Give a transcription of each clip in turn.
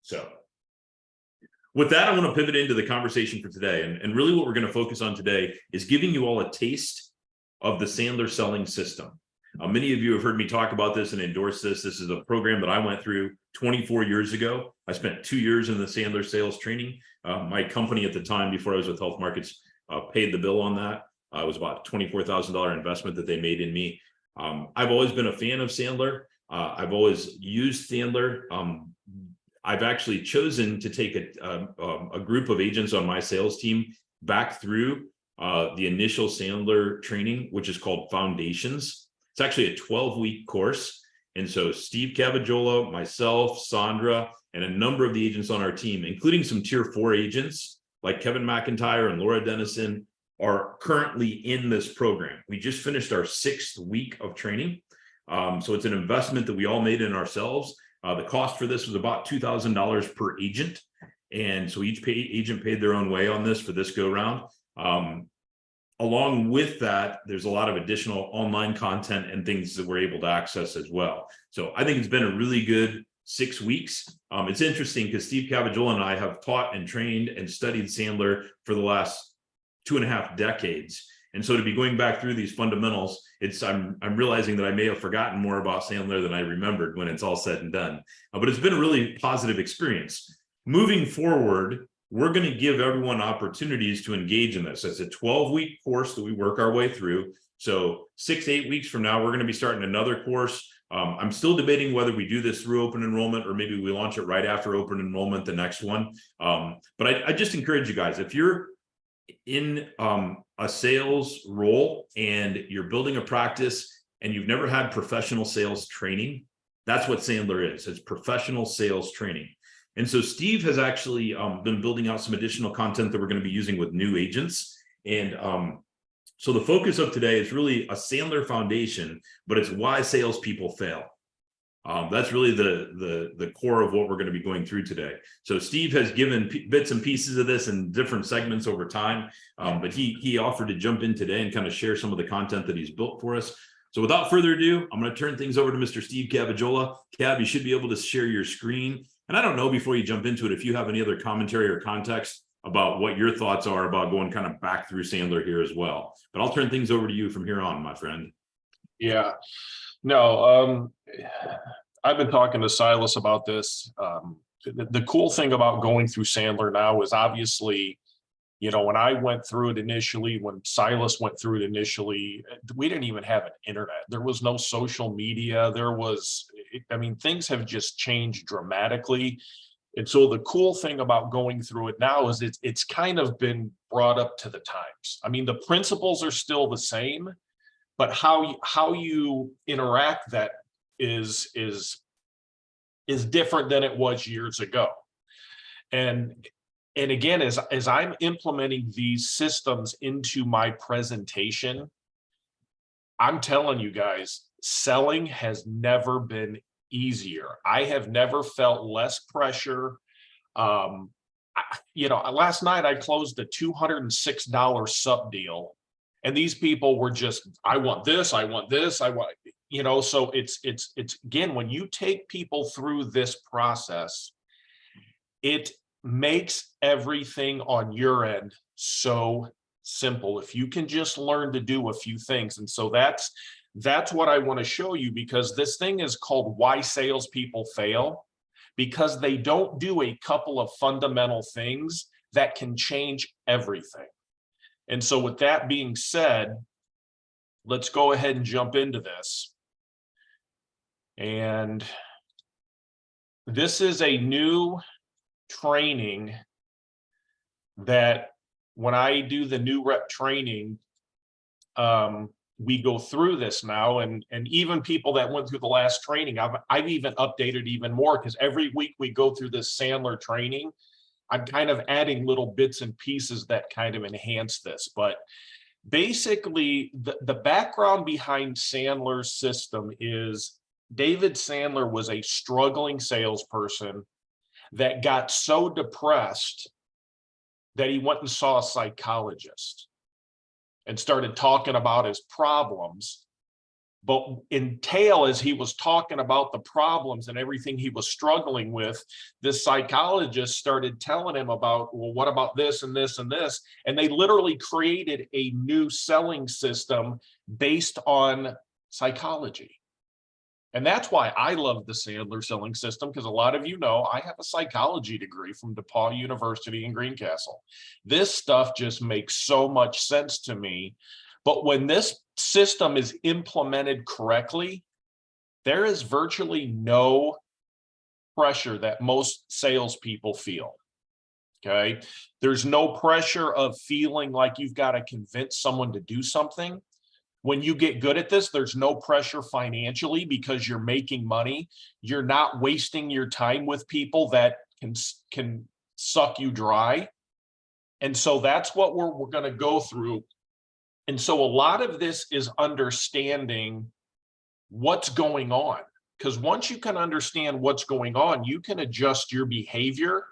So with that, I want to pivot into the conversation for today. And really what we're going to focus on today is giving you all a taste of the Sandler selling system. Many of you have heard me talk about this and endorse this. This is a program that I went through 24 years ago. I spent 2 years in the Sandler sales training. My company at the time, before I was with Health Markets, paid the bill on that. It was about a $24,000 investment that they made in me. I've always been a fan of Sandler. I've always used Sandler. I've actually chosen to take a group of agents on my sales team back through the initial Sandler training, which is called Foundations. It's actually a 12-week course. And so Steve Caviggiola, myself, Sandra, and a number of the agents on our team, including some tier 4 agents like Kevin McIntyre and Laura Dennison, are currently in this program. We just finished our 6th week of training. So it's an investment that we all made in ourselves. The cost for this was about $2,000 per agent. And so each agent paid their own way on this for this go round. Along with that, there's a lot of additional online content and things that we're able to access as well. So I think it's been a really good 6 weeks. It's interesting because Steve Caviggiola and I have taught and trained and studied Sandler for the last 2.5 decades. And so to be going back through these fundamentals, I'm realizing that I may have forgotten more about Sandler than I remembered when it's all said and done. But it's been a really positive experience. Moving forward, we're going to give everyone opportunities to engage in this. It's a 12-week course that we work our way through. So 6 to 8 weeks from now, we're going to be starting another course. I'm still debating whether we do this through open enrollment or maybe we launch it right after open enrollment, the next one. But I just encourage you guys, if you're in a sales role and you're building a practice and you've never had professional sales training, that's what Sandler is. It's professional sales training. And so Steve has actually been building out some additional content that we're going to be using with new agents. And so the focus of today is really a Sandler foundation, but it's why salespeople fail. That's really the core of what we're going to be going through today. So Steve has given bits and pieces of this in different segments over time, but he offered to jump in today and kind of share some of the content that he's built for us. So without further ado, I'm going to turn things over to Mr. Steve Caviggiola. Cav, you should be able to share your screen. And I don't know, before you jump into it, if you have any other commentary or context about what your thoughts are about going kind of back through Sandler here as well. But I'll turn things over to you from here on, my friend. Yeah, no, I've been talking to Silas about this. The cool thing about going through Sandler now is obviously, you know, when I went through it initially, when Silas went through it initially, we didn't even have an internet. There was no social media. I mean, things have just changed dramatically. And so the cool thing about going through it now is it's kind of been brought up to the times. I mean, the principles are still the same, but how you interact that is different than it was years ago. And again, as I'm implementing these systems into my presentation, I'm telling you guys, selling has never been easier. I have never felt less pressure. You know, last night I closed a $206 sub deal, and these people were just, I want this, I want this, I want, you know, so it's again, when you take people through this process, it makes everything on your end so simple if you can just learn to do a few things. And so that's what I want to show you, because this thing is called Why Salespeople Fail, because they don't do a couple of fundamental things that can change everything. And so with that being said, let's go ahead and jump into this. And this is a new training that when I do the new rep training, we go through this now, and even people that went through the last training, I've even updated even more, because every week we go through this Sandler training, I'm kind of adding little bits and pieces that kind of enhance this. But basically, the background behind Sandler's system is David Sandler was a struggling salesperson that got so depressed that he went and saw a psychologist and started talking about his problems. But in tail, as he was talking about the problems and everything he was struggling with, this psychologist started telling him about, well, what about this and this and this? And they literally created a new selling system based on psychology. And that's why I love the Sandler selling system, because a lot of you know I have a psychology degree from DePaul University in Greencastle. This stuff just makes so much sense to me. But when this system is implemented correctly, there is virtually no pressure that most salespeople feel. Okay. There's no pressure of feeling like you've got to convince someone to do something. When you get good at this, there's no pressure financially because you're making money. You're not wasting your time with people that can suck you dry. And so that's what we're going to go through. And so a lot of this is understanding what's going on. Because once you can understand what's going on, you can adjust your behavior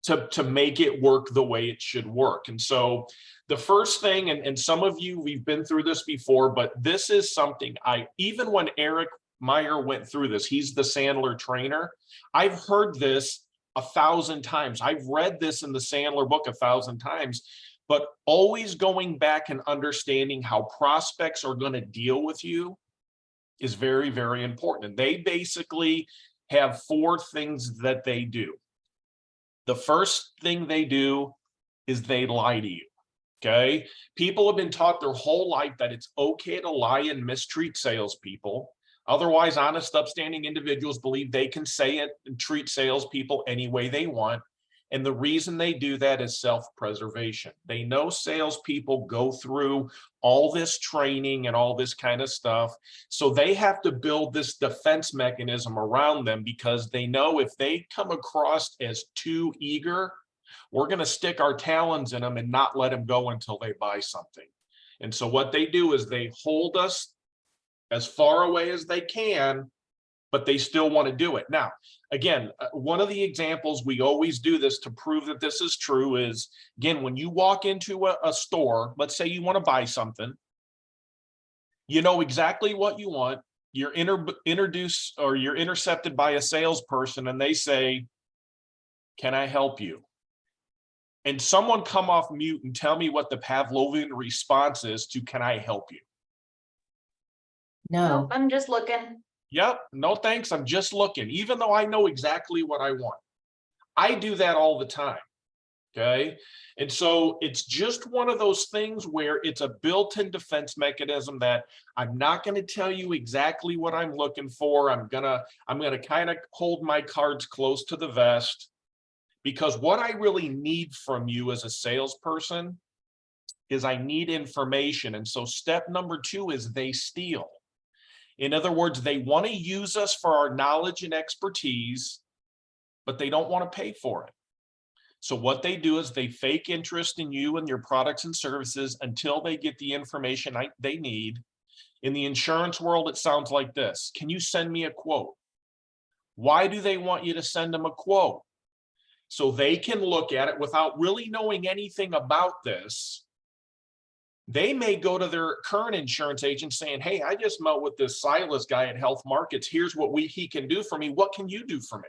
to make it work the way it should work. And so the first thing, and some of you, we've been through this before, but this is something even when Eric Meyer went through this, he's the Sandler trainer. I've heard this 1,000 times. I've read this in the Sandler book 1,000 times, but always going back and understanding how prospects are going to deal with you is very, very important. And they basically have 4 things that they do. The first thing they do is they lie to you. Okay. People have been taught their whole life that it's okay to lie and mistreat salespeople. Otherwise, honest, upstanding individuals believe they can say it and treat salespeople any way they want. And the reason they do that is self-preservation. They know salespeople go through all this training and all this kind of stuff. So they have to build this defense mechanism around them, because they know if they come across as too eager, we're going to stick our talons in them and not let them go until they buy something. And so what they do is they hold us as far away as they can, but they still want to do it. Now, again, one of the examples we always do this to prove that this is true is, again, when you walk into a store, let's say you want to buy something, you know exactly what you want. You're introduced or you're intercepted by a salesperson and they say, "Can I help you?" And someone come off mute and tell me what the Pavlovian response is to "Can I help you?" No. Nope, I'm just looking. Yep, no thanks, I'm just looking, even though I know exactly what I want. I do that all the time, okay? And so it's just one of those things where it's a built-in defense mechanism that I'm not going to tell you exactly what I'm looking for. I'm gonna kind of hold my cards close to the vest, because what I really need from you as a salesperson is I need information. And so step number 2 is they steal. In other words, they want to use us for our knowledge and expertise, but they don't want to pay for it. So what they do is they fake interest in you and your products and services until they get the information they need. In the insurance world, it sounds like this: "Can you send me a quote?" Why do they want you to send them a quote? So they can look at it without really knowing anything about this. They may go to their current insurance agent saying, "Hey, I just met with this Silas guy at Health Markets. Here's what he can do for me. What can you do for me?"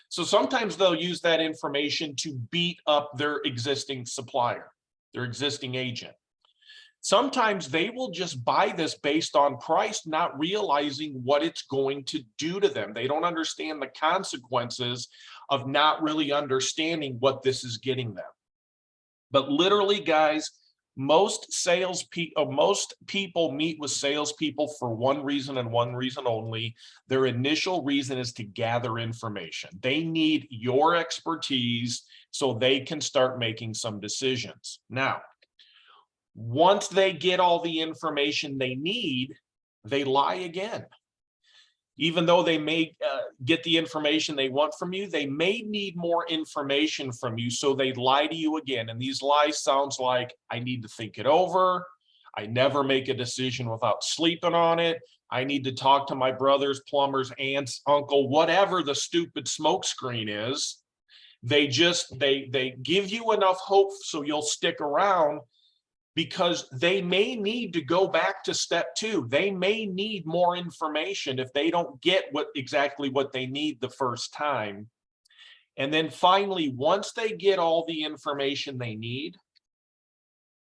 So sometimes they'll use that information to beat up their existing supplier, their existing agent. Sometimes they will just buy this based on price, not realizing what it's going to do to them. They don't understand the consequences of not really understanding what this is getting them. But literally, guys, most people meet with salespeople for one reason and one reason only. Their initial reason is to gather information. They need your expertise so they can start making some decisions. Now, once they get all the information they need, they lie again. Even though they may get the information they want from you, they may need more information from you, so they lie to you again. And these lies sounds like, "I need to think it over. I never make a decision without sleeping on it. I need to talk to my brothers, plumbers, aunts, uncle," whatever the stupid smokescreen is. They give you enough hope so you'll stick around, because they may need to go back to step two. They may need more information if they don't get exactly what they need the first time. And then finally, once they get all the information they need,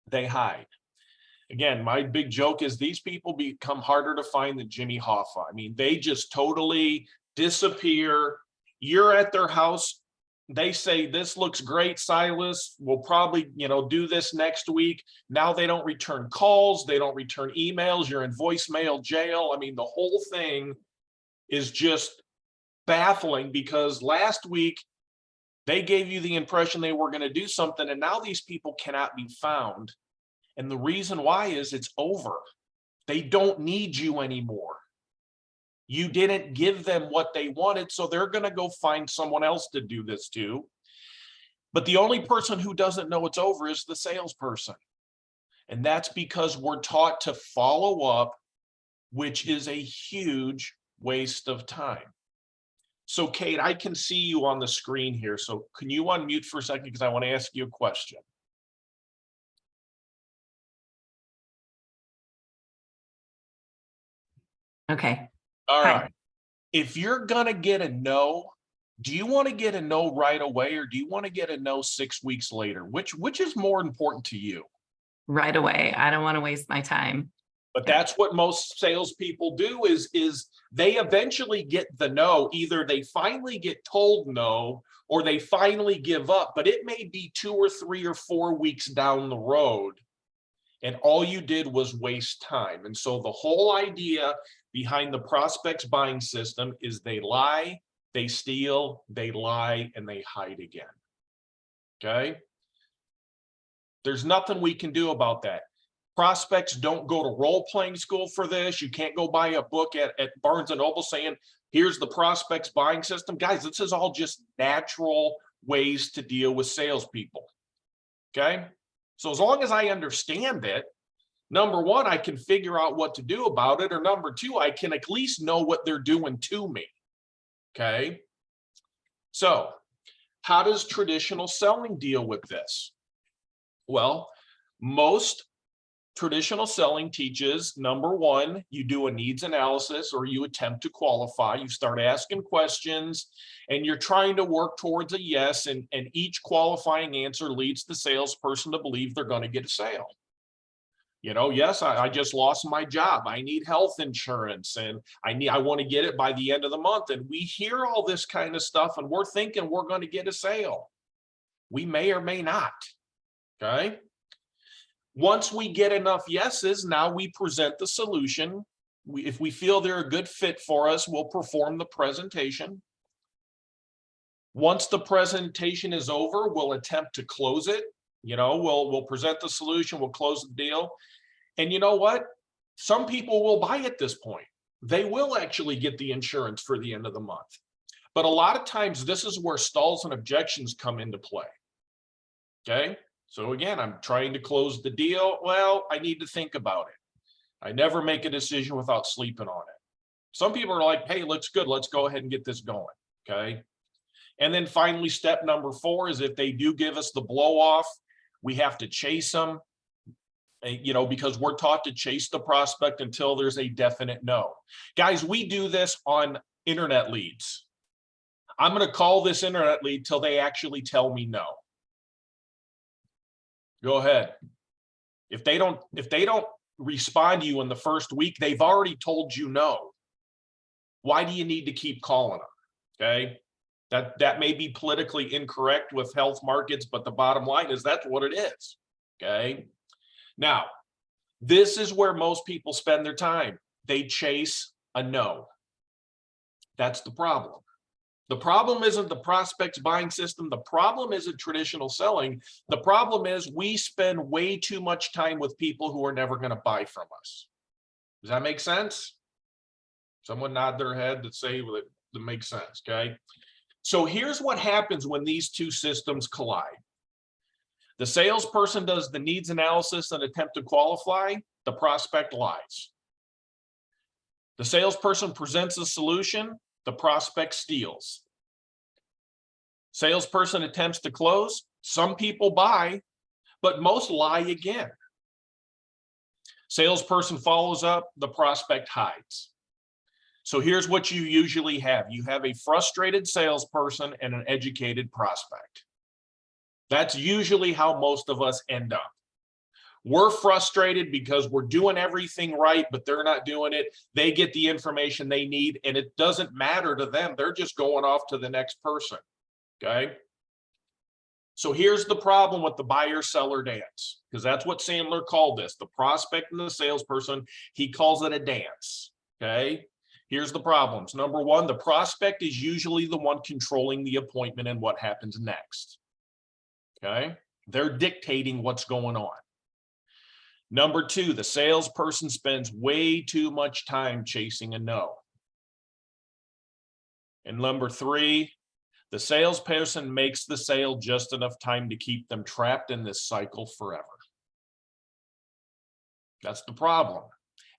they hide. Again, my big joke is these people become harder to find than Jimmy Hoffa. I mean, they just totally disappear. You're at their house. They say, this looks great, Silas. We'll probably, do this next week. Now they don't return calls. They don't return emails. You're in voicemail jail. I mean, the whole thing is just baffling, because last week they gave you the impression they were going to do something, and now these people cannot be found. And the reason why is it's over. They don't need you anymore. You didn't give them what they wanted, so they're going to go find someone else to do this to. But the only person who doesn't know it's over is the salesperson. And that's because we're taught to follow up, which is a huge waste of time. So Kate, I can see you on the screen here. So can you unmute for a second, because I want to ask you a question. Okay. All Hi. right. If you're going to get a no, do you want to get a no right away, or do you want to get a no 6 weeks later? Which is more important to you? Right away. I don't want to waste my time. But that's what most salespeople do is they eventually get the no. Either they finally get told no, or they finally give up, but it may be 2 or 3 or 4 weeks down the road. And all you did was waste time. And so the whole idea behind the prospects buying system is they lie, they steal, they lie, and they hide again. Okay? There's nothing we can do about that. Prospects don't go to role-playing school for this. You can't go buy a book at Barnes & Noble saying, here's the prospects buying system. Guys, this is all just natural ways to deal with salespeople. Okay? So as long as I understand it, number one, I can figure out what to do about it, or number two, I can at least know what they're doing to me. Okay? So how does traditional selling deal with this? Well, most traditional selling teaches, number one, you do a needs analysis, or you attempt to qualify. You start asking questions, and you're trying to work towards a yes, and each qualifying answer leads the salesperson to believe they're going to get a sale. Yes, I just lost my job. I need health insurance, and I want to get it by the end of the month. And we hear all this kind of stuff, and we're thinking we're going to get a sale. We may or may not. Okay? Once we get enough yeses, now we present the solution. If we feel they're a good fit for us, we'll perform the presentation. Once the presentation is over, we'll attempt to close it. We'll present the solution, we'll close the deal. And you know what? Some people will buy at this point. They will actually get the insurance for the end of the month. But a lot of times, this is where stalls and objections come into play. Okay? So again, I'm trying to close the deal. Well, I need to think about it. I never make a decision without sleeping on it. Some people are like, hey, looks good. Let's go ahead and get this going. Okay. And then finally, step number 4 is if they do give us the blow off, we have to chase them, because we're taught to chase the prospect until there's a definite no. Guys, we do this on internet leads. I'm going to call this internet lead till they actually tell me no. Go ahead. If they don't respond to you in the first week, they've already told you no. Why do you need to keep calling them? Okay. That may be politically incorrect with health markets, but the bottom line is that's what it is. Okay. Now, this is where most people spend their time. They chase a no. That's the problem. The problem isn't the prospects buying system. The problem isn't traditional selling. The problem is we spend way too much time with people who are never going to buy from us. Does that make sense? Someone nod their head to say that makes sense. Okay. So here's what happens when these two systems collide. The salesperson does the needs analysis and attempt to qualify. The prospect lies. The salesperson presents a solution. The prospect steals. Salesperson attempts to close. Some people buy, but most lie again. Salesperson follows up, the prospect hides. So here's what you usually have. You have a frustrated salesperson and an educated prospect. That's usually how most of us end up. We're frustrated because we're doing everything right, but they're not doing it. They get the information they need, and it doesn't matter to them. They're just going off to the next person, okay? So here's the problem with the buyer-seller dance, because that's what Sandler called this, the prospect and the salesperson. He calls it a dance, okay? Here's the problems. Number one, the prospect is usually the one controlling the appointment and what happens next, okay? They're dictating what's going on. Number two, the salesperson spends way too much time chasing a no. And number three, the salesperson makes the sale just enough time to keep them trapped in this cycle forever. That's the problem.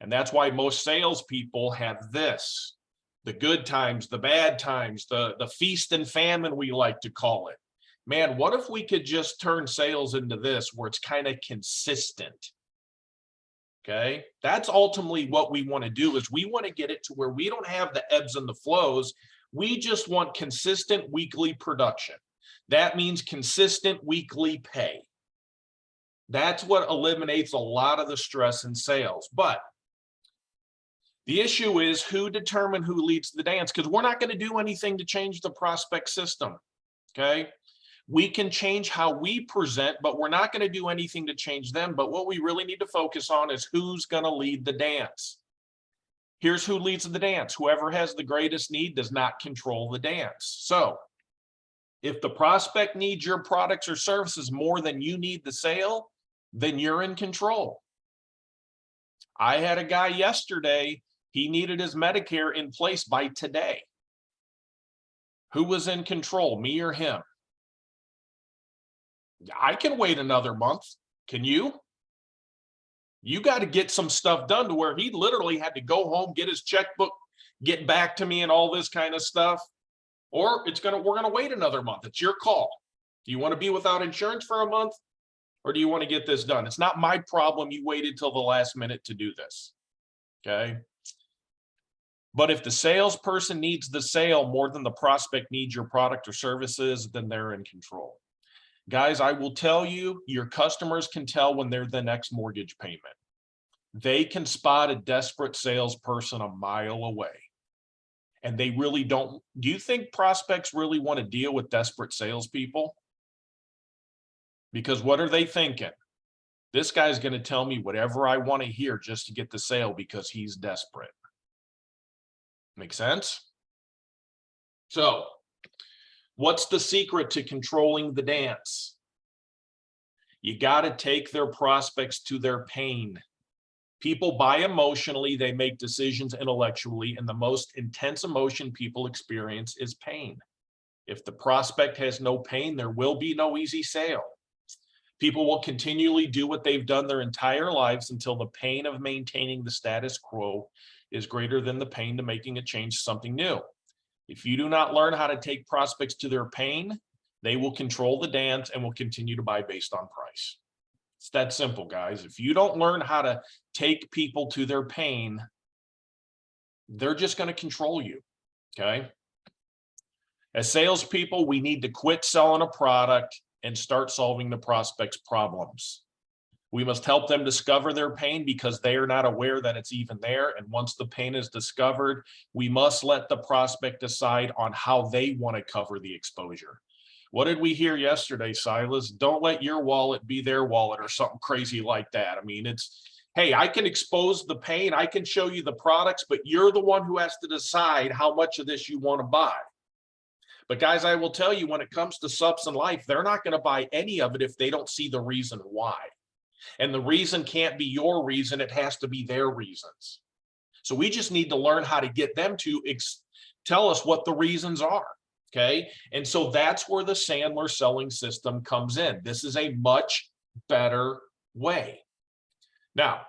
And that's why most salespeople have this, the good times, the bad times, the feast and famine, we like to call it. Man, what if we could just turn sales into this where it's kind of consistent? Okay, that's ultimately what we want to do, is we want to get it to where we don't have the ebbs and the flows. We just want consistent weekly production. That means consistent weekly pay. That's what eliminates a lot of the stress in sales. But the issue is who determines who leads the dance, because we're not going to do anything to change the prospect system. Okay. We can change how we present, but we're not going to do anything to change them. But what we really need to focus on is who's going to lead the dance. Here's who leads the dance. Whoever has the greatest need does not control the dance. So if the prospect needs your products or services more than you need the sale, then you're in control. I had a guy yesterday, he needed his Medicare in place by today. Who was in control, me or him? I can wait another month. Can you? You got to get some stuff done to where he literally had to go home, get his checkbook, get back to me and all this kind of stuff. Or we're gonna wait another month. It's your call. Do you want to be without insurance for a month? Or do you want to get this done? It's not my problem you waited till the last minute to do this. Okay. But if the salesperson needs the sale more than the prospect needs your product or services, then they're in control. Guys, I will tell you, your customers can tell when they're the next mortgage payment. They can spot a desperate salesperson a mile away. And they really don't. Do you think prospects really want to deal with desperate salespeople? Because what are they thinking? This guy's going to tell me whatever I want to hear just to get the sale because he's desperate. Make sense? So, what's the secret to controlling the dance? You got to take their prospects to their pain. People buy emotionally, they make decisions intellectually, and the most intense emotion people experience is pain. If the prospect has no pain, there will be no easy sale. People will continually do what they've done their entire lives until the pain of maintaining the status quo is greater than the pain to making a change to something new. If you do not learn how to take prospects to their pain, they will control the dance and will continue to buy based on price. It's that simple, guys. If you don't learn how to take people to their pain, they're just going to control you, okay? As salespeople, we need to quit selling a product and start solving the prospect's problems. We must help them discover their pain because they are not aware that it's even there. And once the pain is discovered, we must let the prospect decide on how they want to cover the exposure. What did we hear yesterday, Silas? Don't let your wallet be their wallet or something crazy like that. I mean, it's, hey, I can expose the pain. I can show you the products, but you're the one who has to decide how much of this you want to buy. But guys, I will tell you, when it comes to subs in life, they're not going to buy any of it if they don't see the reason why. And the reason can't be your reason. It has to be their reasons. So we just need to learn how to get them to tell us what the reasons are. Okay. And so that's where the Sandler selling system comes in. This is a much better way. Now,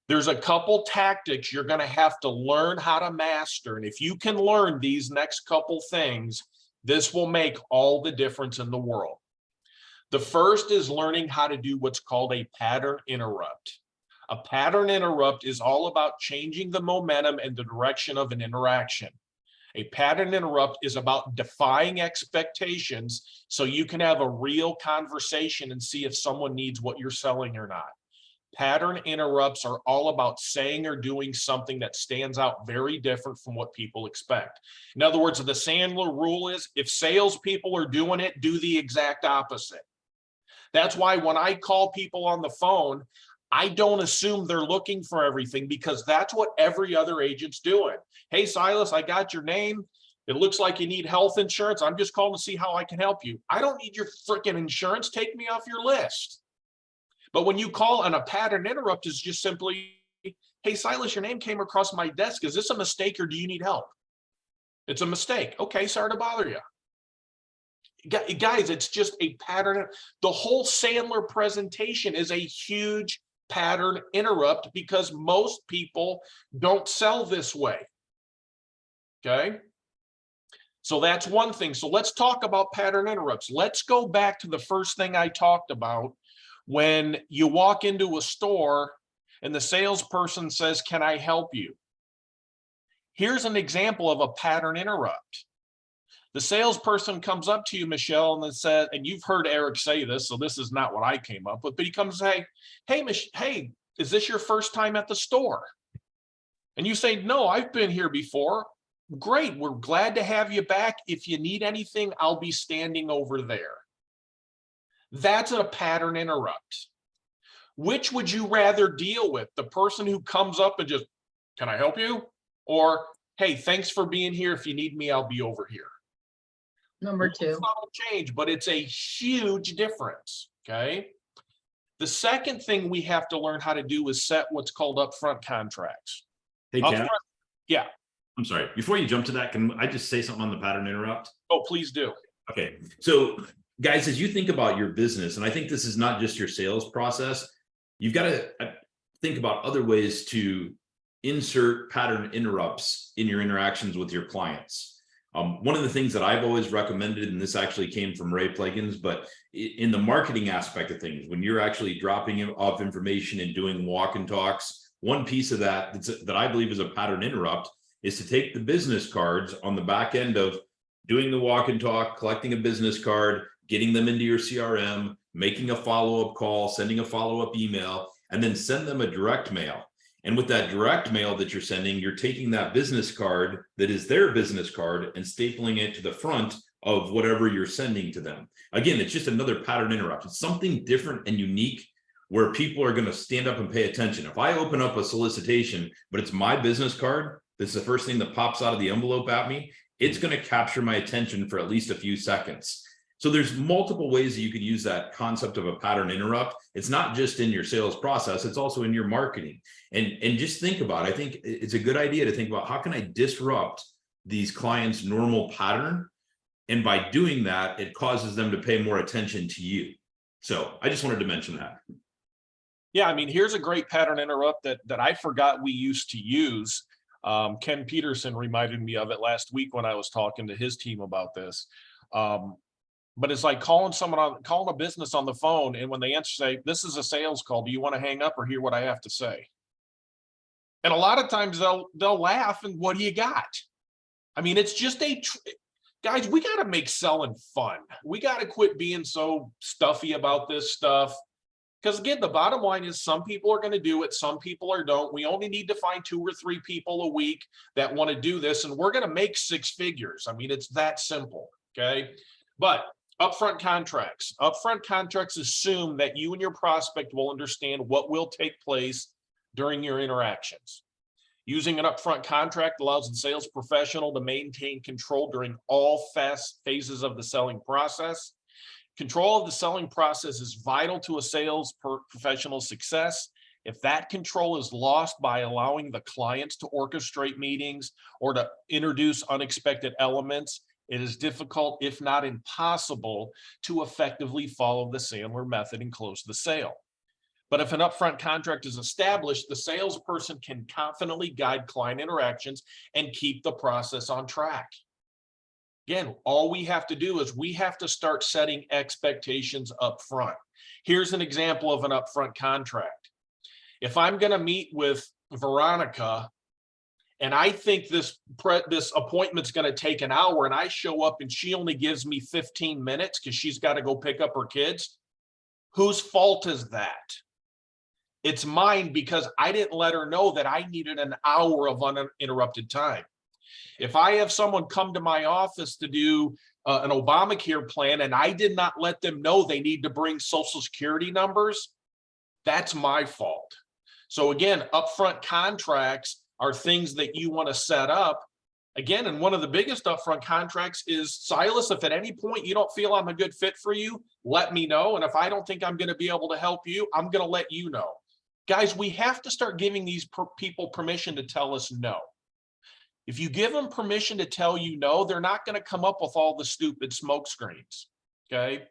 there's a couple tactics you're going to have to learn how to master. And if you can learn these next couple things, this will make all the difference in the world. The first is learning how to do what's called a pattern interrupt. A pattern interrupt is all about changing the momentum and the direction of an interaction. A pattern interrupt is about defying expectations so you can have a real conversation and see if someone needs what you're selling or not. Pattern interrupts are all about saying or doing something that stands out very different from what people expect. In other words, the Sandler rule is if salespeople are doing it, do the exact opposite. That's why when I call people on the phone, I don't assume they're looking for everything, because that's what every other agent's doing. Hey, Silas, I got your name. It looks like you need health insurance. I'm just calling to see how I can help you. I don't need your freaking insurance. Take me off your list. But when you call on a pattern interrupt is just simply, hey, Silas, your name came across my desk. Is this a mistake or do you need help? It's a mistake. Okay, sorry to bother you. Guys, it's just a pattern. The whole Sandler presentation is a huge pattern interrupt because most people don't sell this way. Okay. So that's one thing. So let's talk about pattern interrupts. Let's go back to the first thing I talked about. When you walk into a store and the salesperson says, can I help you? Here's an example of a pattern interrupt. The salesperson comes up to you, Michelle, and then says, and you've heard Eric say this, so this is not what I came up with, but he comes and say, hey, is this your first time at the store? And you say, no, I've been here before. Great, we're glad to have you back. If you need anything, I'll be standing over there. That's a pattern interrupt. Which would you rather deal with? The person who comes up and just, can I help you? Or, hey, thanks for being here. If you need me, I'll be over here. Number two. Change, but it's a huge difference. Okay. The second thing we have to learn how to do is set what's called upfront contracts. Hey, Ken, Upfront, yeah. I'm sorry. Before you jump to that, can I just say something on the pattern interrupt? Oh, please do. Okay. So guys, as you think about your business, and I think this is not just your sales process, you've got to think about other ways to insert pattern interrupts in your interactions with your clients. One of the things that I've always recommended, and this actually came from Ray Plugins, but in the marketing aspect of things, when you're actually dropping off information and doing walk and talks, one piece of that I believe is a pattern interrupt is to take the business cards on the back end of doing the walk and talk, collecting a business card, getting them into your CRM, making a follow-up call, sending a follow-up email, and then send them a direct mail. And with that direct mail that you're sending, you're taking that business card that is their business card and stapling it to the front of whatever you're sending to them. Again, it's just another pattern interrupt. It's something different and unique where people are going to stand up and pay attention. If I open up a solicitation, but it's my business card, that's the first thing that pops out of the envelope at me, it's going to capture my attention for at least a few seconds. So there's multiple ways that you could use that concept of a pattern interrupt. It's not just in your sales process, it's also in your marketing. And just think about it. I think it's a good idea to think about how can I disrupt these clients' normal pattern? And by doing that, it causes them to pay more attention to you. So I just wanted to mention that. Yeah, I mean, here's a great pattern interrupt that I forgot we used to use. Ken Peterson reminded me of it last week when I was talking to his team about this. But it's like calling a business on the phone, and when they answer, say, "This is a sales call. Do you want to hang up or hear what I have to say?" And a lot of times they'll laugh and, "What do you got?" I mean, it's just guys, we got to make selling fun. We got to quit being so stuffy about this stuff. Because again, the bottom line is some people are going to do it, some people don't. We only need to find 2 or 3 people a week that want to do this, and we're going to make 6 figures. I mean, it's that simple. Okay, but upfront contracts. Upfront contracts assume that you and your prospect will understand what will take place during your interactions. Using an upfront contract allows the sales professional to maintain control during all phases of the selling process. Control of the selling process is vital to a sales professional's success. If that control is lost by allowing the clients to orchestrate meetings or to introduce unexpected elements, it is difficult, if not impossible, to effectively follow the Sandler method and close the sale. But if an upfront contract is established, the salesperson can confidently guide client interactions and keep the process on track. Again, all we have to do is we have to start setting expectations up front. Here's an example of an upfront contract. If I'm going to meet with Veronica and I think this appointment's going to take an hour and I show up and she only gives me 15 minutes because she's got to go pick up her kids, whose fault is that? It's mine because I didn't let her know that I needed an hour of uninterrupted time. If I have someone come to my office to do an Obamacare plan and I did not let them know they need to bring Social Security numbers, that's my fault. So again, upfront contracts are things that you want to set up. Again, and one of the biggest upfront contracts is, Silas, if at any point you don't feel I'm a good fit for you, let me know. And if I don't think I'm going to be able to help you, I'm going to let you know. Guys, we have to start giving these people permission to tell us no. If you give them permission to tell you no, they're not going to come up with all the stupid smoke screens. Okay.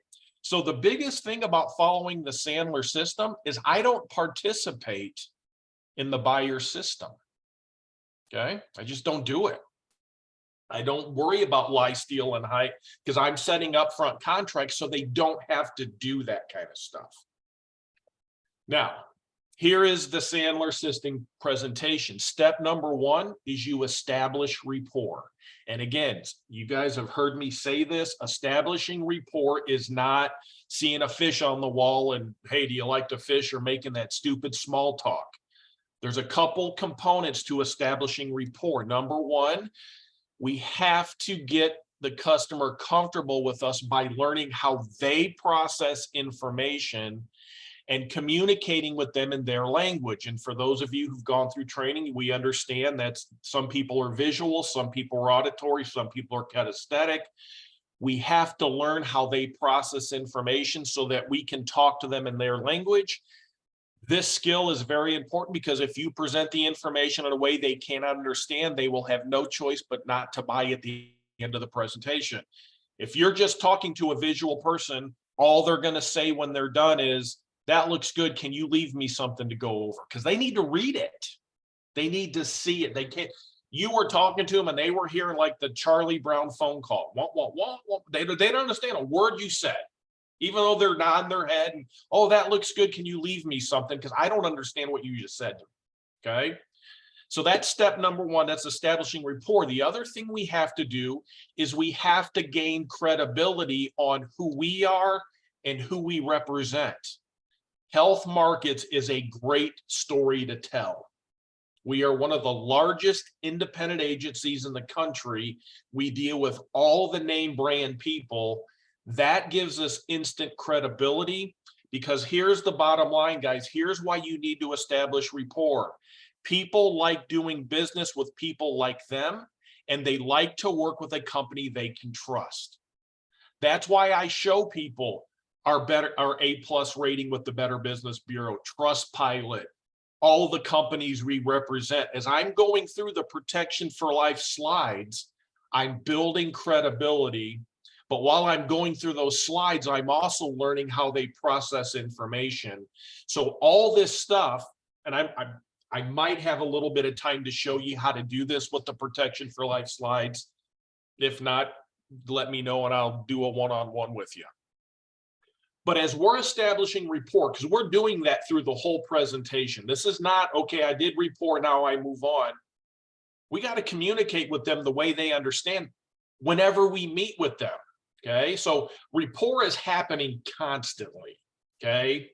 So the biggest thing about following the Sandler system is I don't participate in the buyer system. Okay. I just don't do it. I don't worry about lie, steal, and hide because I'm setting up front contracts so they don't have to do that kind of stuff. Now, here is the Sandler system presentation. Step number one is you establish rapport. And again, you guys have heard me say this, establishing rapport is not seeing a fish on the wall and, hey, do you like to fish, or making that stupid small talk. There's a couple components to establishing rapport. Number one, we have to get the customer comfortable with us by learning how they process information and communicating with them in their language. And for those of you who've gone through training, we understand that some people are visual, some people are auditory, some people are kinesthetic. We have to learn how they process information so that we can talk to them in their language. This skill is very important because if you present the information in a way they cannot understand, they will have no choice but not to buy at the end of the presentation. If you're just talking to a visual person, all they're going to say when they're done is, that looks good. Can you leave me something to go over? Because they need to read it. They need to see it. They can't. You were talking to them and they were hearing like the Charlie Brown phone call. They don't understand a word you said, even though they're nodding their head and, oh, that looks good. Can you leave me something? Because I don't understand what you just said to me. Okay. So that's step number one. That's establishing rapport. The other thing we have to do is we have to gain credibility on who we are and who we represent. Health Markets is a great story to tell. We are one of the largest independent agencies in the country. We deal with all the name brand people. That gives us instant credibility because here's the bottom line, guys. Here's why you need to establish rapport. People like doing business with people like them, and they like to work with a company they can trust. That's why I show people our A+ rating with the Better Business Bureau, Trustpilot, all the companies we represent. As I'm going through the Protection for Life slides, I'm building credibility. But while I'm going through those slides, I'm also learning how they process information. So all this stuff, and I might have a little bit of time to show you how to do this with the Protection for Life slides. If not, let me know and I'll do a one-on-one with you. But as we're establishing rapport, because we're doing that through the whole presentation, this is not, okay, I did rapport, now I move on. We got to communicate with them the way they understand whenever we meet with them, okay? So rapport is happening constantly, okay?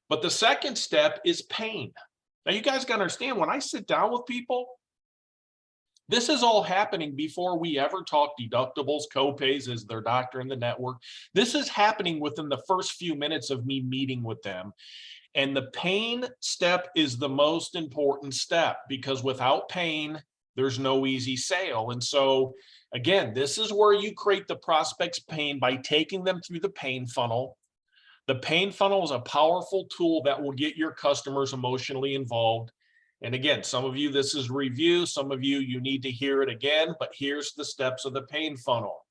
But the second step is pain. Now you guys got to understand, when I sit down with people, this is all happening before we ever talk deductibles, copays, as their doctor in the network. This is happening within the first few minutes of me meeting with them. And the pain step is the most important step because without pain, there's no easy sale. And so again, this is where you create the prospect's pain by taking them through the pain funnel. The pain funnel is a powerful tool that will get your customers emotionally involved. And again, some of you, this is review. Some of you, you need to hear it again, but here's the steps of the pain funnel.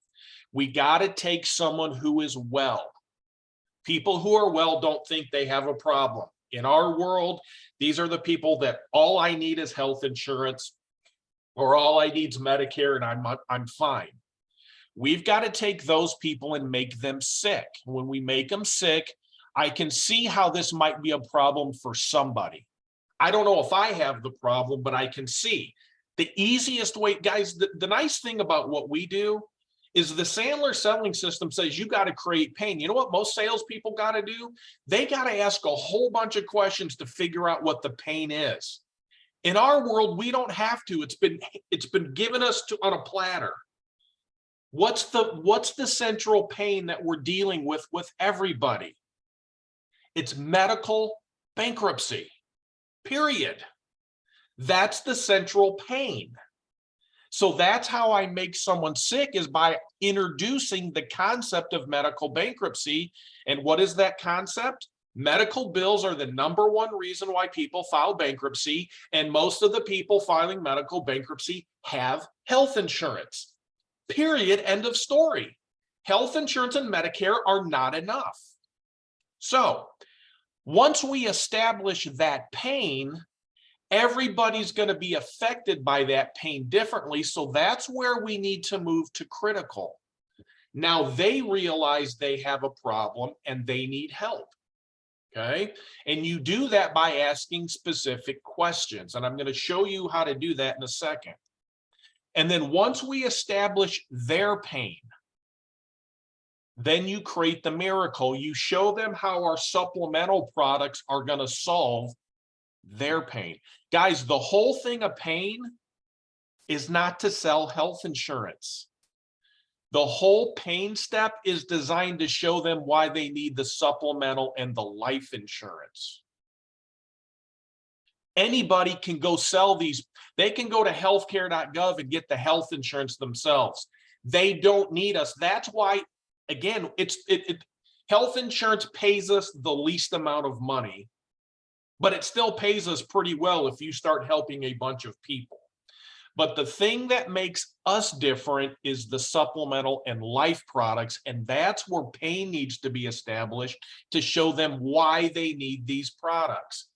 We got to take someone who is well. People who are well don't think they have a problem. In our world, these are the people that all I need is health insurance or all I need is Medicare and I'm fine. We've got to take those people and make them sick. When we make them sick, I can see how this might be a problem for somebody. I don't know if I have the problem, but I can see. The easiest way, guys, the nice thing about what we do is the Sandler selling system says you got to create pain. You know what most salespeople got to do? They got to ask a whole bunch of questions to figure out what the pain is. In our world, we don't have to. It's been given us on a platter. What's the central pain that we're dealing with everybody? It's medical bankruptcy, period. That's the central pain. So that's how I make someone sick, is by introducing the concept of medical bankruptcy. And what is that concept? Medical bills are the number one reason why people file bankruptcy. And most of the people filing medical bankruptcy have health insurance. Period. End of story. Health insurance and Medicare are not enough. So once we establish that pain, everybody's going to be affected by that pain differently. So that's where we need to move to critical. Now they realize they have a problem and they need help. Okay. And you do that by asking specific questions. And I'm going to show you how to do that in a second. And then once we establish their pain, then you create the miracle. You show them how our supplemental products are going to solve their pain. Guys, the whole thing of pain is not to sell health insurance. The whole pain step is designed to show them why they need the supplemental and the life insurance. Anybody can go sell these. They can go to healthcare.gov and get the health insurance themselves. They don't need us. That's why, again, health insurance pays us the least amount of money, but it still pays us pretty well if you start helping a bunch of people. But the thing that makes us different is the supplemental and life products. And that's where pain needs to be established to show them why they need these products.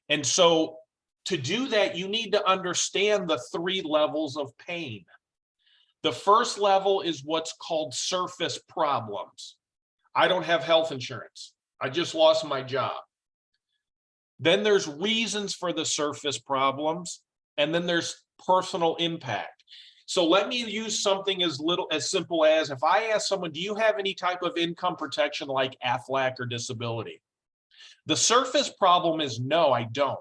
And so to do that, you need to understand the 3 levels of pain. The first level is what's called surface problems. I don't have health insurance. I just lost my job. Then there's reasons for the surface problems, and then there's personal impact. So let me use something as simple as, if I ask someone, do you have any type of income protection like AFLAC or disability? The surface problem is no, I don't.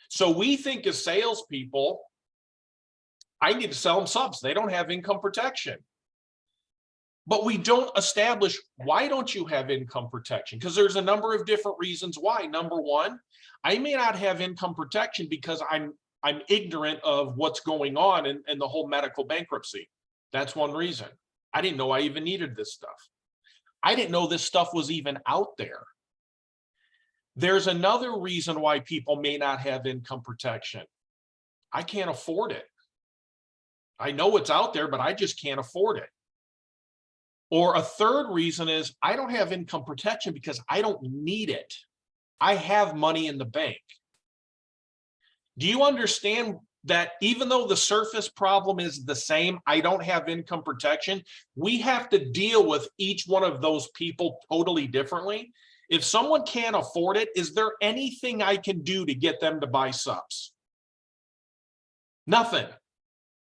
So we think as salespeople, I need to sell them subs. They don't have income protection. But we don't establish, why don't you have income protection? Because there's a number of different reasons why. Number one, I may not have income protection because I'm ignorant of what's going on in the whole medical bankruptcy. That's one reason. I didn't know I even needed this stuff. I didn't know this stuff was even out there. There's another reason why people may not have income protection. I can't afford it. I know it's out there, but I just can't afford it. Or a third reason is I don't have income protection because I don't need it. I have money in the bank. Do you understand that even though the surface problem is the same, I don't have income protection, we have to deal with each one of those people totally differently? If someone can't afford it, is there anything I can do to get them to buy subs? Nothing.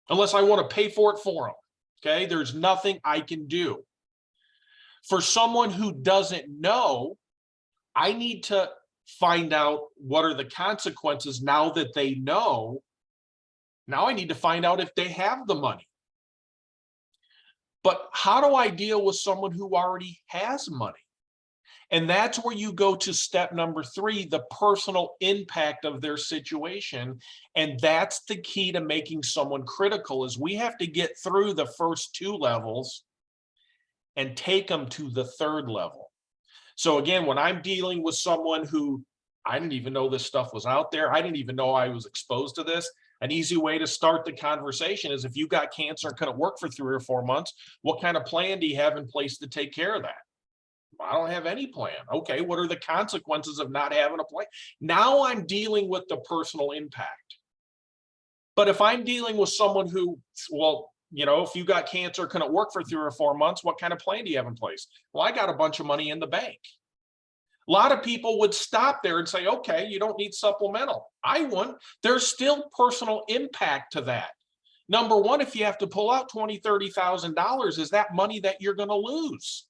Unless I want to pay for it for them. Okay, there's nothing I can do. For someone who doesn't know, I need to find out what are the consequences now that they know. Now I need to find out if they have the money. But how do I deal with someone who already has money? And that's where you go to step number 3, the personal impact of their situation. And that's the key to making someone critical, is we have to get through the first 2 levels and take them to the 3rd level. So again, when I'm dealing with someone who I didn't even know this stuff was out there, I didn't even know I was exposed to this, an easy way to start the conversation is, if you got cancer and couldn't work for 3 or 4 months, what kind of plan do you have in place to take care of that? I don't have any plan. Okay, what are the consequences of not having a plan? Now I'm dealing with the personal impact. But if I'm dealing with someone who, well, you know, if you got cancer, couldn't work for 3 or 4 months, what kind of plan do you have in place? Well, I got a bunch of money in the bank. A lot of people would stop there and say, okay, you don't need supplemental. I wouldn't. There's still personal impact to that. Number one, if you have to pull out $20,000, $30,000, is that money that you're going to lose?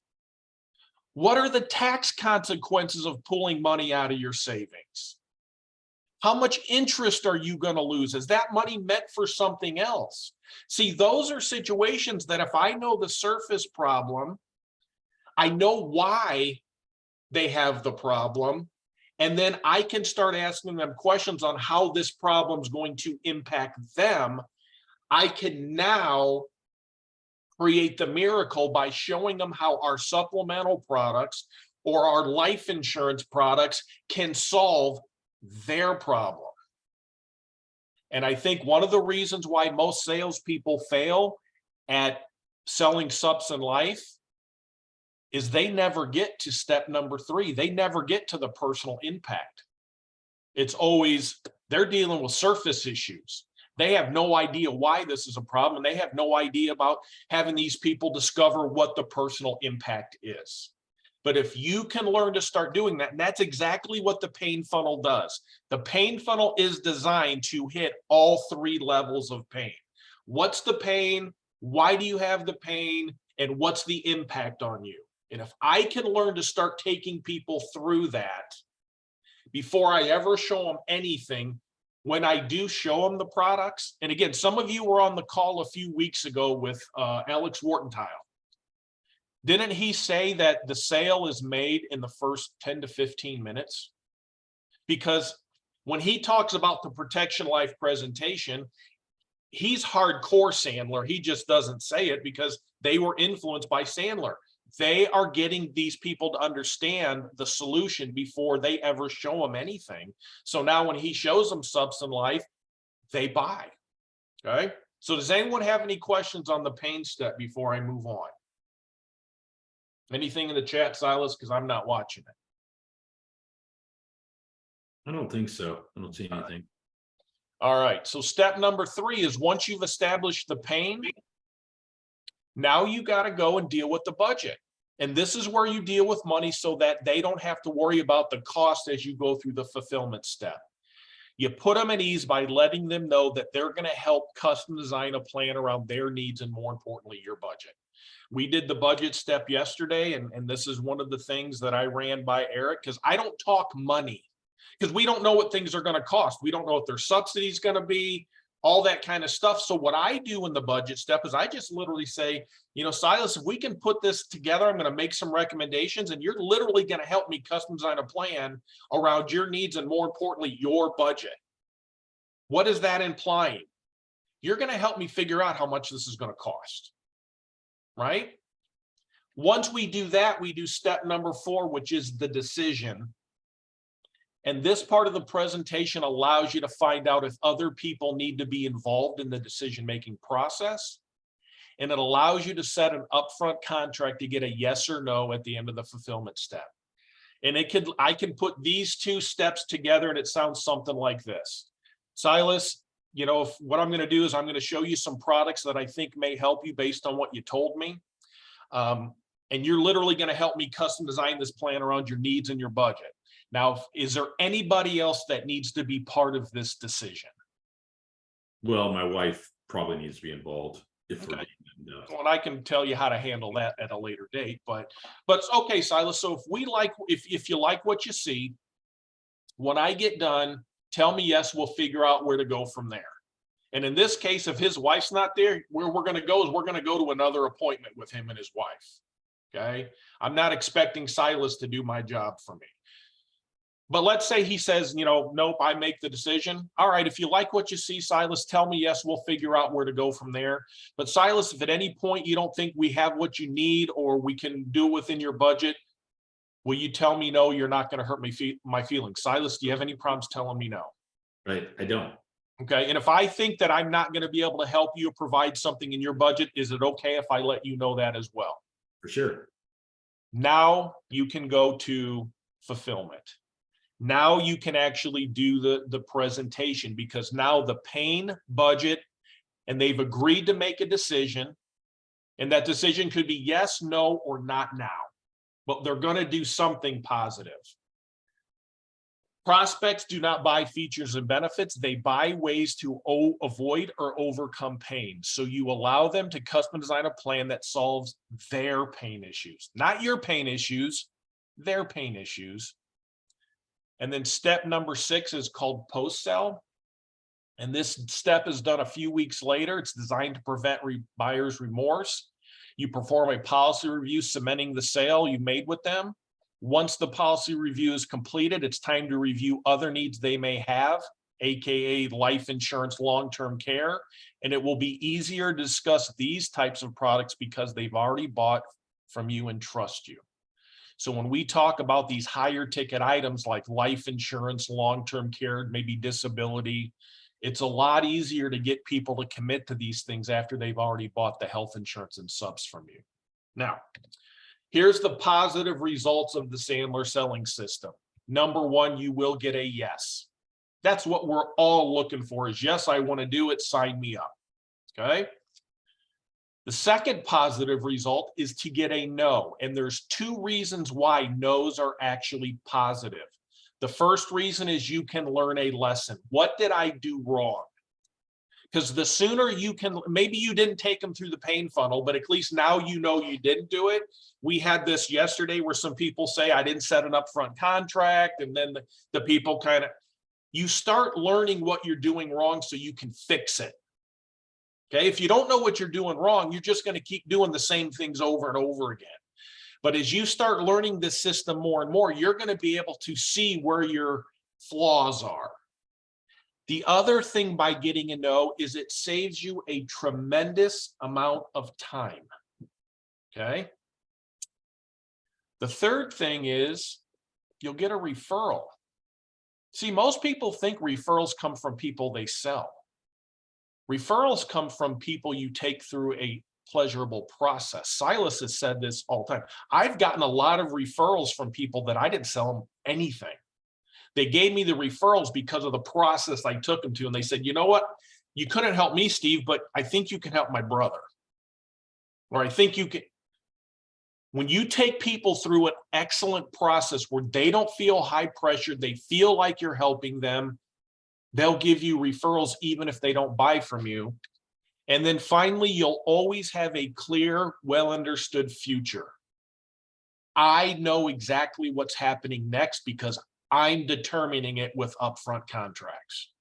What are the tax consequences of pulling money out of your savings? How much interest are you going to lose? Is that money meant for something else? See, those are situations that if I know the surface problem, I know why they have the problem, and then I can start asking them questions on how this problem is going to impact them. I can now create the miracle by showing them how our supplemental products or our life insurance products can solve their problem. And I think one of the reasons why most salespeople fail at selling subs in life is they never get to step number 3. They never get to the personal impact. It's always, they're dealing with surface issues. They have no idea why this is a problem. They have no idea about having these people discover what the personal impact is. But if you can learn to start doing that, and that's exactly what the pain funnel does. The pain funnel is designed to hit all 3 levels of pain. What's the pain? Why do you have the pain? And what's the impact on you? And if I can learn to start taking people through that before I ever show them anything, when I do show them the products, and again, some of you were on the call a few weeks ago with Alex Wartentile. Didn't he say that the sale is made in the first 10 to 15 minutes? Because when he talks about the Protection Life presentation, he's hardcore Sandler. He just doesn't say it because they were influenced by Sandler. They are getting these people to understand the solution before they ever show them anything. So now when he shows them subs in life, they buy. Okay. So does anyone have any questions on the pain step before I move on? Anything in the chat, Silas? Because I'm not watching it. I don't think so. I don't see anything. All right. So step number 3 is once you've established the pain, now you got to go and deal with the budget. And this is where you deal with money so that they don't have to worry about the cost as you go through the fulfillment step. You put them at ease by letting them know that they're going to help custom design a plan around their needs and, more importantly, your budget. We did the budget step yesterday, and this is one of the things that I ran by Eric, because I don't talk money, because we don't know what things are going to cost. We don't know what their subsidy is going to be, all that kind of stuff. So what I do in the budget step is I just literally say, you know, Silas, if we can put this together, I'm going to make some recommendations, and you're literally going to help me custom design a plan around your needs and, more importantly, your budget. What is that implying? You're going to help me figure out how much this is going to cost, right? Once we do that, we do step number 4, which is the decision. And this part of the presentation allows you to find out if other people need to be involved in the decision-making process. And it allows you to set an upfront contract to get a yes or no at the end of the fulfillment step. And I can put these 2 steps together and it sounds something like this. Silas, you know, what I'm going to do is I'm going to show you some products that I think may help you based on what you told me. And you're literally going to help me custom design this plan around your needs and your budget. Now, is there anybody else that needs to be part of this decision? Well, my wife probably needs to be involved. Okay. Well, and I can tell you how to handle that at a later date, but it's okay, Silas. So if you like what you see, when I get done, tell me yes, we'll figure out where to go from there. And in this case, if his wife's not there, where we're going to go is we're going to go to another appointment with him and his wife. Okay. I'm not expecting Silas to do my job for me. But let's say he says, you know, nope, I make the decision. All right, if you like what you see, Silas, tell me yes, we'll figure out where to go from there. But Silas, if at any point you don't think we have what you need or we can do within your budget, will you tell me no, you're not going to hurt my feelings? Silas, do you have any problems telling me no? Right, I don't. Okay, and if I think that I'm not going to be able to help you provide something in your budget, is it okay if I let you know that as well? For sure. Now you can go to fulfillment. Now you can actually do the presentation, because now the pain budget, and they've agreed to make a decision, and that decision could be yes, no, or not now, but they're going to do something positive. Prospects do not buy features and benefits. They buy ways to avoid or overcome pain. So you allow them to custom design a plan that solves their pain issues, not your pain issues, their pain issues. And then step number 6 is called post-sell. And this step is done a few weeks later. It's designed to prevent buyer's remorse. You perform a policy review cementing the sale you made with them. Once the policy review is completed, it's time to review other needs they may have, AKA life insurance, long-term care, and it will be easier to discuss these types of products because they've already bought from you and trust you. So when we talk about these higher ticket items like life insurance, long-term care, maybe disability, it's a lot easier to get people to commit to these things after they've already bought the health insurance and subs from you. Now, here's the positive results of the Sandler selling system. Number 1, you will get a yes. That's what we're all looking for is, yes, I want to do it, sign me up. Okay. The second positive result is to get a no. And there's 2 reasons why no's are actually positive. The first reason is you can learn a lesson. What did I do wrong? Because the sooner you can, maybe you didn't take them through the pain funnel, but at least now you know you didn't do it. We had this yesterday where some people say, I didn't set an upfront contract. And then the people kind of, you start learning what you're doing wrong so you can fix it. Okay, if you don't know what you're doing wrong, you're just going to keep doing the same things over and over again. But as you start learning this system more and more, you're going to be able to see where your flaws are. The other thing by getting a no is it saves you a tremendous amount of time. Okay. The third thing is you'll get a referral. See, most people think referrals come from people they sell. Referrals come from people you take through a pleasurable process. Silas has said this all the time. I've gotten a lot of referrals from people that I didn't sell them anything. They gave me the referrals because of the process I took them to. And they said, you know what? You couldn't help me, Steve, but I think you can help my brother. Or I think you can. When you take people through an excellent process where they don't feel high pressure, they feel like you're helping them, they'll give you referrals even if they don't buy from you. And then finally, you'll always have a clear, well understood future. I know exactly what's happening next because I'm determining it with upfront contracts.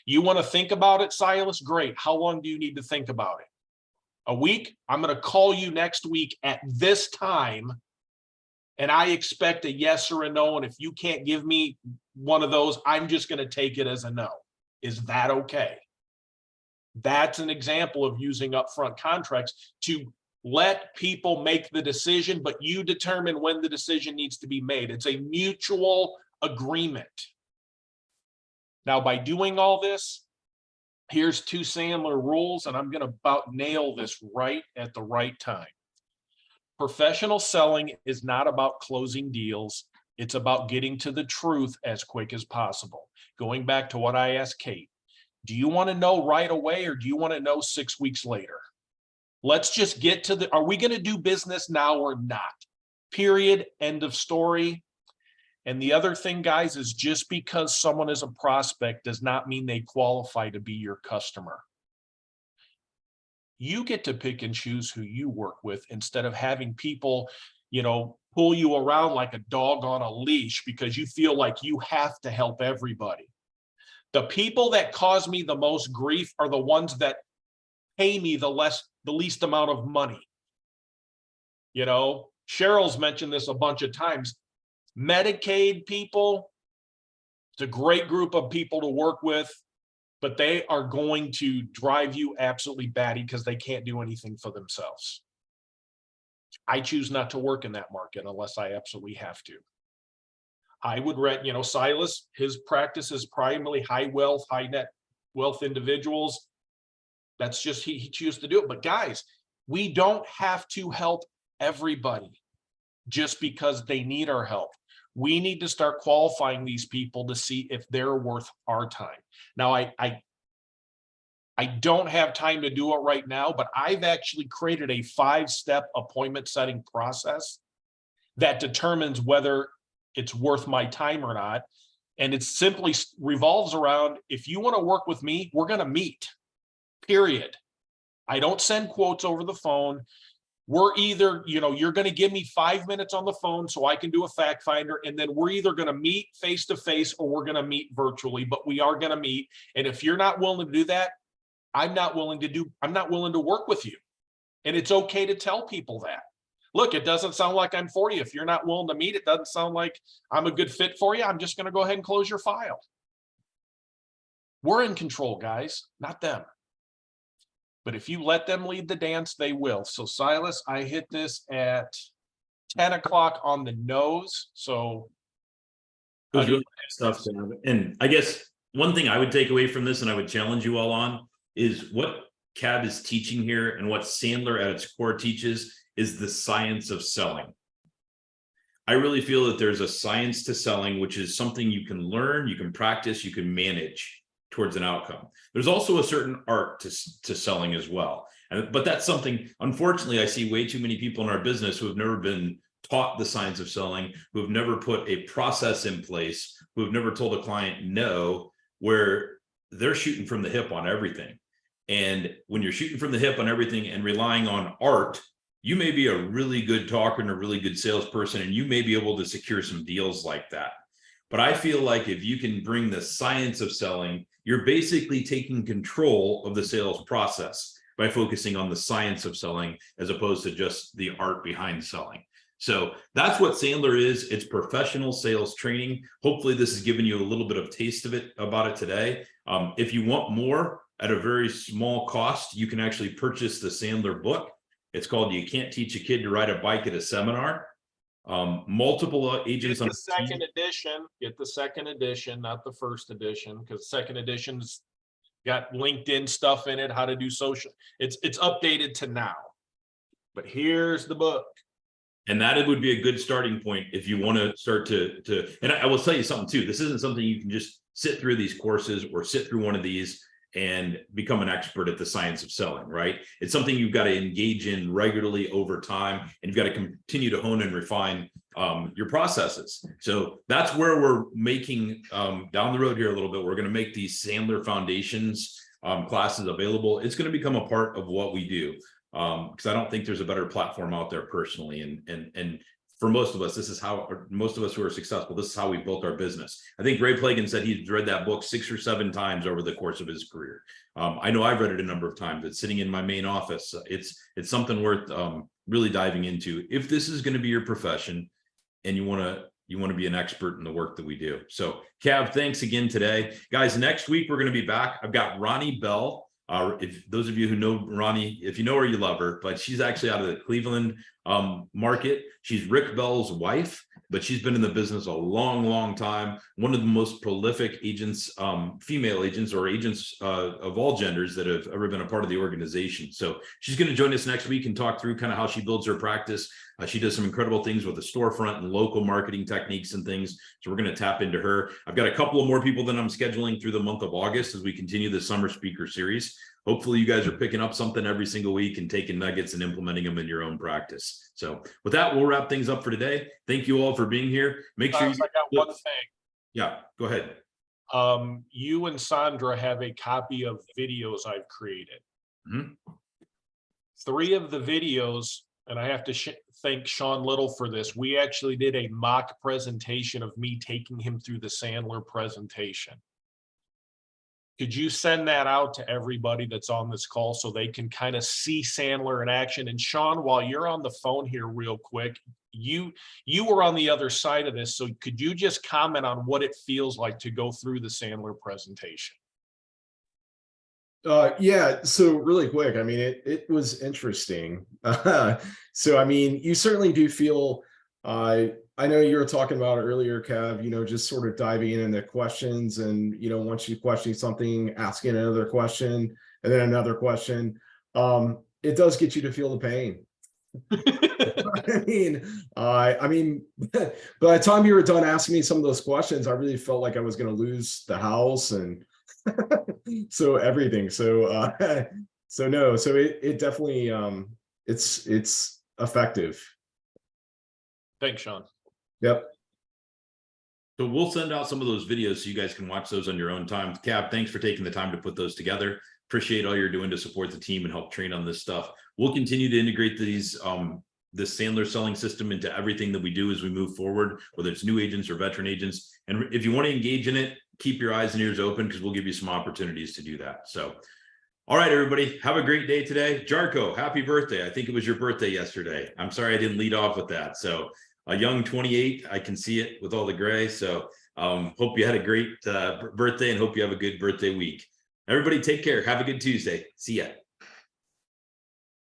You want to think about it, Silas? Great. How long do you need to think about it? A week? I'm going to call you next week at this time, and I expect a yes or a no. And if you can't give me one of those, I'm just going to take it as a no. Is that okay? That's an example of using upfront contracts to let people make the decision, but you determine when the decision needs to be made. It's a mutual agreement. Now, by doing all this, here's 2 Sandler rules, and I'm going to about nail this right at the right time. Professional selling is not about closing deals. It's about getting to the truth as quick as possible. Going back to what I asked Kate, do you want to know right away or do you want to know 6 weeks later? Let's just get to the, are we going to do business now or not? Period. End of story. And the other thing, guys, is just because someone is a prospect does not mean they qualify to be your customer. You get to pick and choose who you work with instead of having people, pull you around like a dog on a leash because you feel like you have to help everybody. The people that cause me the most grief are the ones that pay me the least amount of money. Cheryl's mentioned this a bunch of times. Medicaid people, it's a great group of people to work with, but they are going to drive you absolutely batty because they can't do anything for themselves. I choose not to work in that market unless I absolutely have to. I would Silas, his practice is primarily high wealth, high net wealth individuals. That's just, he chooses to do it. But guys, we don't have to help everybody just because they need our help. We need to start qualifying these people to see if they're worth our time. Now, I don't have time to do it right now, but I've actually created a 5-step appointment setting process that determines whether it's worth my time or not. And it simply revolves around, if you want to work with me, we're going to meet, period. I don't send quotes over the phone. We're either, you're going to give me 5 minutes on the phone so I can do a fact finder. And then we're either going to meet face to face or we're going to meet virtually, but we are going to meet. And if you're not willing to do that, I'm not willing to work with you. And it's okay to tell people that. Look, it doesn't sound like I'm for you. If you're not willing to meet, it doesn't sound like I'm a good fit for you. I'm just going to go ahead and close your file. We're in control, guys, not them. But if you let them lead the dance, they will. So Silas, I hit this at 10 o'clock on the nose. So It was really nice stuff, Sam. And I guess one thing I would take away from this, and I would challenge you all on, is what Cav is teaching here and what Sandler at its core teaches is the science of selling. I really feel that there's a science to selling, which is something you can learn, you can practice, you can manage towards an outcome. There's also a certain art to selling as well. But that's something, unfortunately, I see way too many people in our business who have never been taught the science of selling, who have never put a process in place, who have never told a client no, where they're shooting from the hip on everything. And when you're shooting from the hip on everything and relying on art, you may be a really good talker and a really good salesperson, and you may be able to secure some deals like that. But I feel like if you can bring the science of selling, you're basically taking control of the sales process by focusing on the science of selling as opposed to just the art behind selling. So that's what Sandler is. It's professional sales training. Hopefully this has given you a little bit of taste of it about it today. If you want more at a very small cost, you can actually purchase the Sandler book. It's called You Can't Teach a Kid to Ride a Bike at a Seminar. Multiple agents on the second edition. Get the second edition, not the first edition, because second edition's got LinkedIn stuff in it, how to do social. It's updated to now. But here's the book. And that would be a good starting point if you want to start to, and I will tell you something too. This isn't something you can just sit through these courses or sit through one of these and become an expert at the science of selling, right? It's something you've got to engage in regularly over time, and you've got to continue to hone and refine your processes. So that's where we're making down the road here a little bit. We're going to make these Sandler Foundations classes available. It's going to become a part of what we do. Because I don't think there's a better platform out there personally. And for most of us, this is how, most of us who are successful, this is how we built our business. I think Ray Plagan said he's read that book 6 or 7 times over the course of his career. I know I've read it a number of times. It's sitting in my main office. It's something worth really diving into if this is going to be your profession and you want to be an expert in the work that we do. So Cav, thanks again today. Guys, next week we're going to be back. I've got Ronnie Bell. If those of you who know Ronnie, if you know her, you love her, but she's actually out of the Cleveland market. She's Rick Bell's wife, but she's been in the business a long time. One of the most prolific agents, female agents or agents of all genders that have ever been a part of the organization. So she's going to join us next week and talk through kind of how she builds her practice. She does some incredible things with the storefront and local marketing techniques and things. So we're going to tap into her. I've got a couple of more people that I'm scheduling through the month of August as we continue the summer speaker series. Hopefully you guys are picking up something every single week and taking nuggets and implementing them in your own practice. So with that, we'll wrap things up for today. Thank you all for being here. Make sure you I got one thing. Yeah, go ahead. You and Sandra have a copy of videos I've created. Mm-hmm. 3 of the videos, and I have to thank Sean Little for this. We actually did a mock presentation of me taking him through the Sandler presentation. Could you send that out to everybody that's on this call so they can kind of see Sandler in action? And Sean, while you're on the phone here real quick, you were on the other side of this. So could you just comment on what it feels like to go through the Sandler presentation? Yeah, so really quick, I mean, it was interesting. So, I mean, you certainly do feel, I know you were talking about earlier, Kev, just sort of diving into questions and, once you question something, asking another question and then another question. It does get you to feel the pain. I mean, by the time you were done asking me some of those questions, I really felt like I was going to lose the house and so everything. So no, so it definitely it's effective. Thanks, Sean. Yep. So we'll send out some of those videos so you guys can watch those on your own time. Cav, thanks for taking the time to put those together. Appreciate all you're doing to support the team and help train on this stuff. We'll continue to integrate these this Sandler selling system into everything that we do as we move forward, whether it's new agents or veteran agents. And if you want to engage in it, keep your eyes and ears open because we'll give you some opportunities to do that. So, all right, everybody, have a great day today. Jarko, happy birthday. I think it was your birthday yesterday. I'm sorry I didn't lead off with that. So a young 28, I can see it with all the gray. So hope you had a great birthday and hope you have a good birthday week. Everybody take care. Have a good Tuesday. See ya.